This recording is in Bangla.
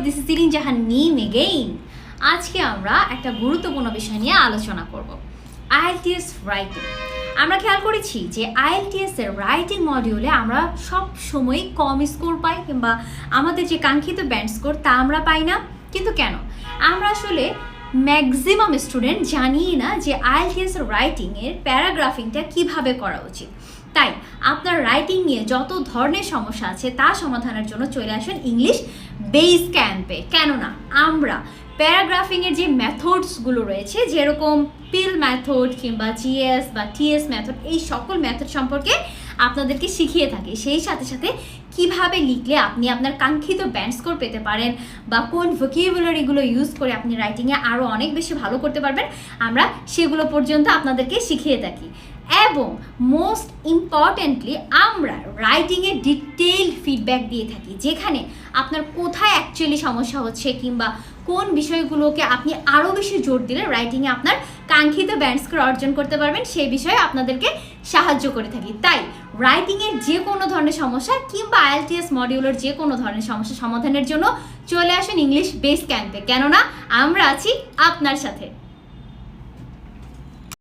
দিস ইজ সিরিন জাহান নিম এগেইন। আজকে আমরা একটা গুরুত্বপূর্ণ বিষয় নিয়ে আলোচনা করব, আইএলটিএস রাইটিং। আমরা খেয়াল করেছি যে আইএলটিএস এর রাইটিং মডিউলে আমরা সব সময় কম স্কোর পাই, কিংবা আমাদের যে কাঙ্ক্ষিত ব্যান্ড স্কোর তা আমরা পাই না। কিন্তু কেন? আমরা আসলে ম্যাক্সিমাম স্টুডেন্ট জানিই না যে আইএলটিএস রাইটিংয়ের প্যারাগ্রাফিংটা কিভাবে করা উচিত। তাই আপনার রাইটিং নিয়ে যত ধরনের সমস্যা আছে তা সমাধানের জন্য চলে আসুন ইংলিশ বেস ক্যাম্পে। কেননা আমরা প্যারাগ্রাফিংয়ের যে মেথডসগুলো রয়েছে, যেরকম পিল মেথড কিংবা জিএস বা টিএস মেথড, এই সকল মেথড সম্পর্কে আপনাদেরকে শিখিয়ে থাকি। সেই সাথে সাথে কিভাবে লিখলে আপনি আপনার কাঙ্ক্ষিত ব্যান্ড স্কোর পেতে পারেন, বা কোন ভোকাবুলারিগুলো ইউজ করে আপনি রাইটিংয়ে আরও অনেক বেশি ভালো করতে পারবেন, আমরা সেগুলো পর্যন্ত আপনাদেরকে শিখিয়ে থাকি। এবং মোস্ট ইম্পর্টেন্টলি আমরা রাইটিংয়ে ডিটেইলড ফিডব্যাক দিয়ে থাকি, যেখানে আপনার কোথায় অ্যাকচুয়ালি সমস্যা হচ্ছে কিংবা কোন বিষয়গুলোকে আপনি আরও বেশি জোর দিলে রাইটিংয়ে আপনার কাঙ্ক্ষিত ব্যান্ড স্কোর অর্জন করতে পারবেন, সেই বিষয়ে আপনাদেরকে সাহায্য করে থাকি। তাই রাইটিংয়ের যে কোনো ধরনের সমস্যা কিংবা আইএলটিএস মডিউলের যে কোনো ধরনের সমস্যা সমাধানের জন্য চলে আসুন ইংলিশ বেস ক্যাম্পে। কেননা আমরা আছি আপনার সাথে।